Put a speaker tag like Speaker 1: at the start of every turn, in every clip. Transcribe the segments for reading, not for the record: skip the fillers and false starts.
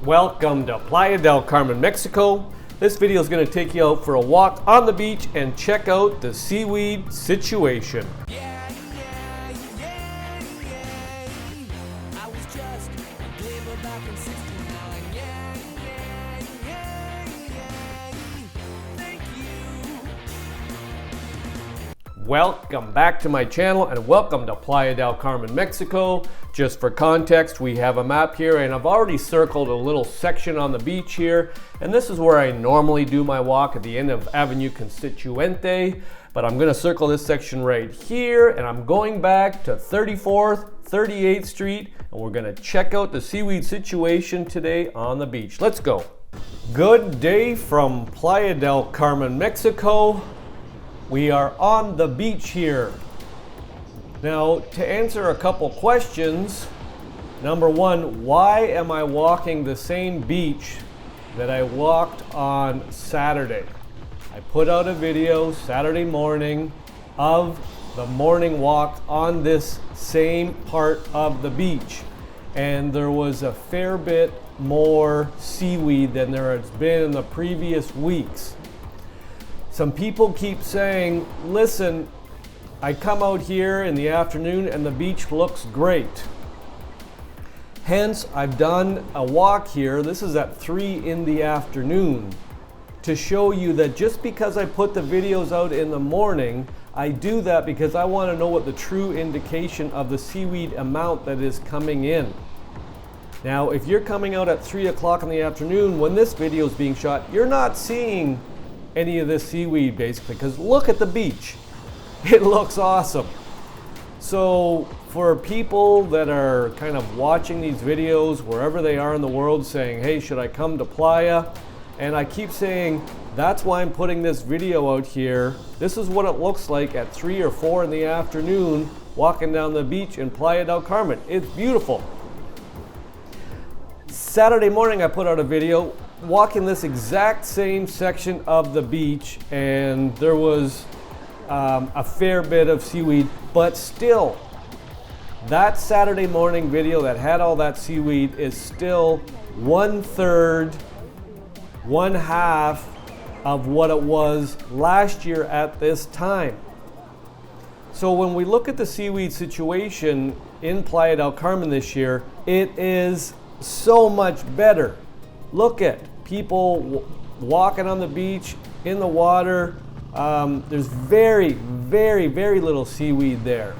Speaker 1: Welcome to Playa del Carmen, Mexico. This video is going to take you out for a walk on the beach and check out the seaweed situation. Welcome back to my channel and welcome to Playa del Carmen, Mexico. Just for context, we have a map here and I've already circled a little section on the beach here, and this is where I normally do my walk at the end of Avenue Constituente, but I'm going to circle this section right here and I'm going back to 34th, 38th Street, and we're going to check out the seaweed situation today on the beach. Let's go. Good day from Playa del Carmen, Mexico. We are on the beach here. Now, to answer a couple questions, number one, why am I walking the same beach that I walked on Saturday? I put out a video Saturday morning of the morning walk on this same part of the beach, and there was a fair bit more seaweed than there has been in the previous weeks. Some people keep saying, listen, I come out here in the afternoon and the beach looks great. Hence, I've done a walk here, this is at 3 in the afternoon, to show you that just because I put the videos out in the morning, I do that because I want to know what the true indication of the seaweed amount that is coming in. Now, if you're coming out at 3 o'clock in the afternoon when this video is being shot, you're not seeing any of this seaweed basically, because look at the beach. It looks awesome. So for people that are kind of watching these videos wherever they are in the world saying, hey, should I come to Playa? And I keep saying, that's why I'm putting this video out here. This is what it looks like at 3 or 4 in the afternoon walking down the beach in Playa del Carmen. It's beautiful. Saturday morning I put out a video walking this exact same section of the beach, and there was a fair bit of seaweed, but still that Saturday morning video that had all that seaweed is still 1/3, 1/2 of what it was last year at this time. So when we look at the seaweed situation in Playa del Carmen this year, it is so much better. Look at people walking on the beach, in the water. There's very, very, very little seaweed there.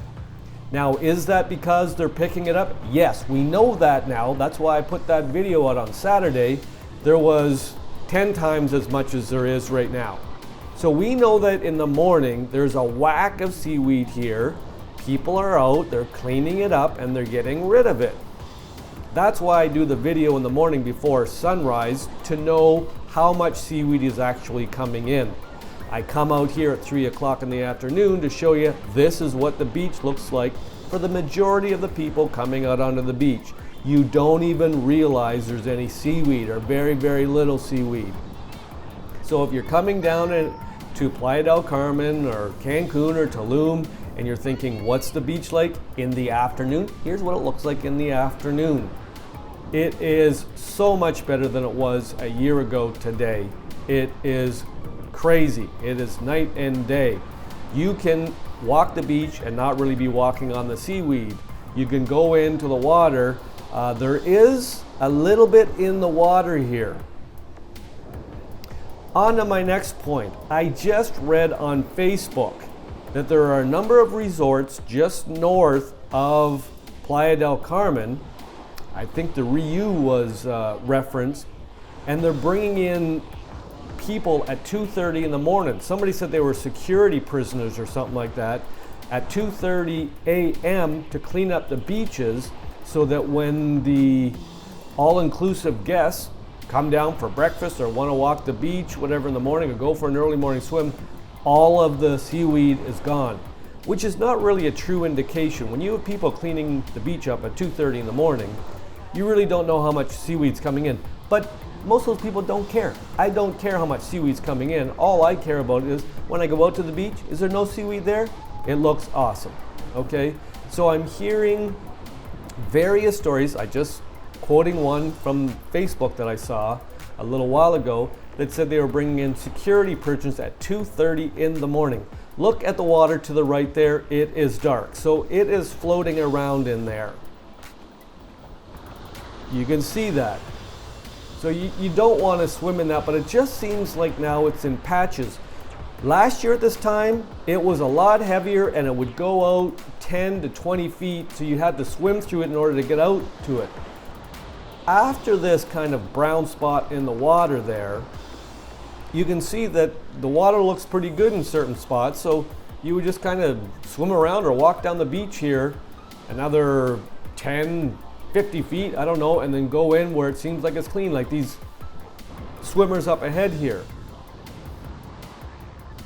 Speaker 1: Now, is that because they're picking it up? Yes, we know that now. That's why I put that video out on Saturday. There was 10 times as much as there is right now. So we know that in the morning, there's a whack of seaweed here. People are out, they're cleaning it up, and they're getting rid of it. That's why I do the video in the morning before sunrise, to know how much seaweed is actually coming in. I come out here at 3 o'clock in the afternoon to show you this is what the beach looks like for the majority of the people coming out onto the beach. You don't even realize there's any seaweed, or very, very little seaweed. So if you're coming down to Playa del Carmen or Cancun or Tulum and you're thinking, what's the beach like in the afternoon? Here's what it looks like in the afternoon. It is so much better than it was a year ago today. It is crazy. It is night and day. You can walk the beach and not really be walking on the seaweed. You can go into the water. There is a little bit in the water here. On to my next point. I just read on Facebook that there are a number of resorts just north of Playa del Carmen. I think the Riu was referenced, and they're bringing in people at 2:30 in the morning. Somebody said they were security prisoners or something like that at 2:30 a.m. to clean up the beaches, so that when the all-inclusive guests come down for breakfast or want to walk the beach, whatever, in the morning, or go for an early morning swim, all of the seaweed is gone, which is not really a true indication. When you have people cleaning the beach up at 2:30 in the morning, you really don't know how much seaweed's coming in. But most of those people don't care. I don't care how much seaweed's coming in. All I care about is when I go out to the beach, is there no seaweed there? It looks awesome, okay? So I'm hearing various stories. I just quoting one from Facebook that I saw a little while ago that said they were bringing in security persons at 2:30 in the morning. Look at the water to the right there. It is dark. So it is floating around in there. You can see that. So you don't want to swim in that, but it just seems like now it's in patches. Last year at this time, it was a lot heavier and it would go out 10 to 20 feet, so you had to swim through it in order to get out to it. After this kind of brown spot in the water there, you can see that the water looks pretty good in certain spots, so you would just kind of swim around or walk down the beach here another 10, 50 feet, I don't know, and then go in where it seems like it's clean, like these swimmers up ahead here.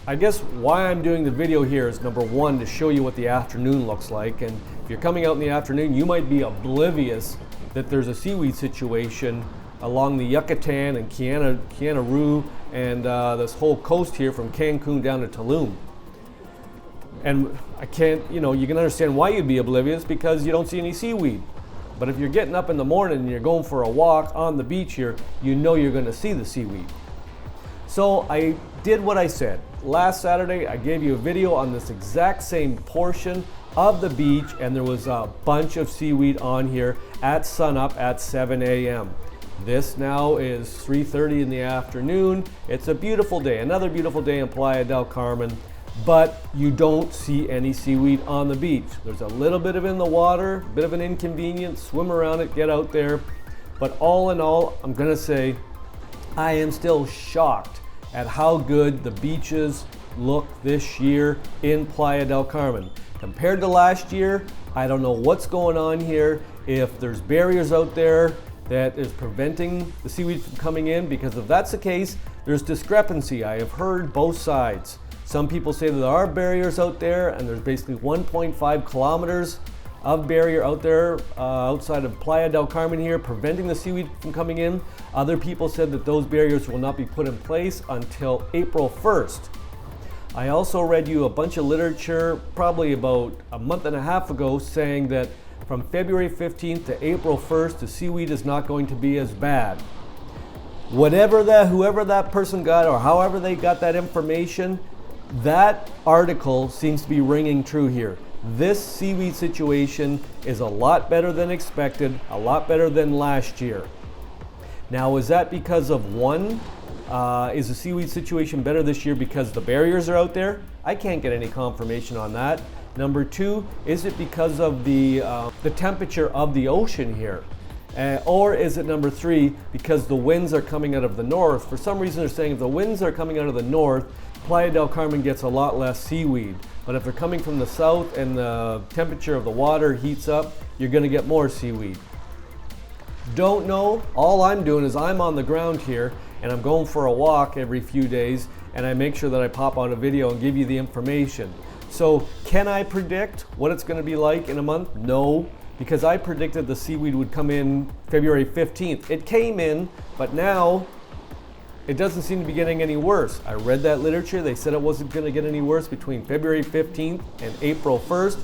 Speaker 1: I guess why I'm doing the video here is number one, to show you what the afternoon looks like, and if you're coming out in the afternoon, you might be oblivious that there's a seaweed situation along the Yucatán and Quintana Roo and this whole coast here from Cancun down to Tulum. And I can't, you can understand why you'd be oblivious, because you don't see any seaweed. But if you're getting up in the morning and you're going for a walk on the beach here, you know you're going to see the seaweed. So I did what I said. Last Saturday, I gave you a video on this exact same portion of the beach, and there was a bunch of seaweed on here at sunup at 7 a.m. This now is 3:30 in the afternoon. It's a beautiful day, another beautiful day in Playa del Carmen, but you don't see any seaweed on the beach. There's a little bit of it in the water, a bit of an inconvenience, swim around it, get out there. But all in all, I'm gonna say I am still shocked at how good the beaches look this year in Playa del Carmen. Compared to last year, I don't know what's going on here, if there's barriers out there that is preventing the seaweed from coming in, because if that's the case, there's discrepancy. I have heard both sides. Some people say that there are barriers out there, and there's basically 1.5 kilometers of barrier out there outside of Playa del Carmen here, preventing the seaweed from coming in. Other people said that those barriers will not be put in place until April 1st. I also read you a bunch of literature probably about a month and a half ago saying that from February 15th to April 1st, the seaweed is not going to be as bad. Whoever that person got, or however they got that information, that article seems to be ringing true here. This seaweed situation is a lot better than expected, a lot better than last year. Now, is that because of one? Is the seaweed situation better this year because the barriers are out there? I can't get any confirmation on that. Number two, is it because of the temperature of the ocean here? Or is it number three, because the winds are coming out of the north? For some reason they're saying if the winds are coming out of the north, Playa del Carmen gets a lot less seaweed. But if they're coming from the south and the temperature of the water heats up, you're gonna get more seaweed. Don't know. All I'm doing is I'm on the ground here and I'm going for a walk every few days, and I make sure that I pop out a video and give you the information. So can I predict what it's gonna be like in a month? No, because I predicted the seaweed would come in February 15th. It came in, but now it doesn't seem to be getting any worse. I read that literature. They said it wasn't gonna get any worse between February 15th and April 1st.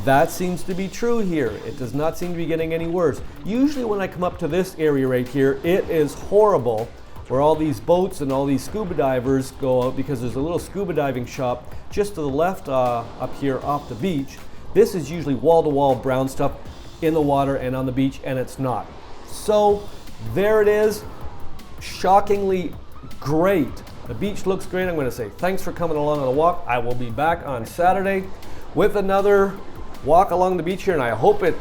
Speaker 1: That seems to be true here. It does not seem to be getting any worse. Usually when I come up to this area right here, it is horrible, where all these boats and all these scuba divers go out, because there's a little scuba diving shop just to the left up here off the beach. This is usually wall-to-wall brown stuff in the water and on the beach, and it's not. So there it is. Shockingly great. The beach looks great. I'm going to say thanks for coming along on the walk. I will be back on Saturday with another walk along the beach here, and I hope it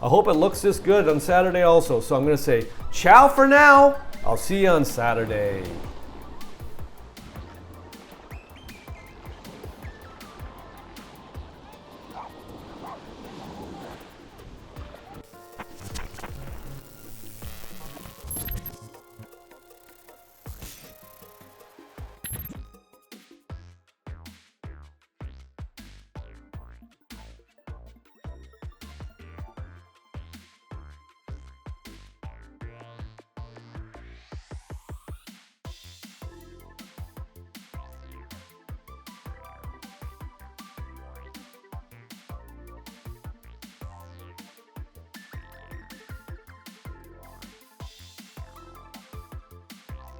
Speaker 1: looks this good on Saturday also. So I'm going to say ciao for now. I'll see you on Saturday.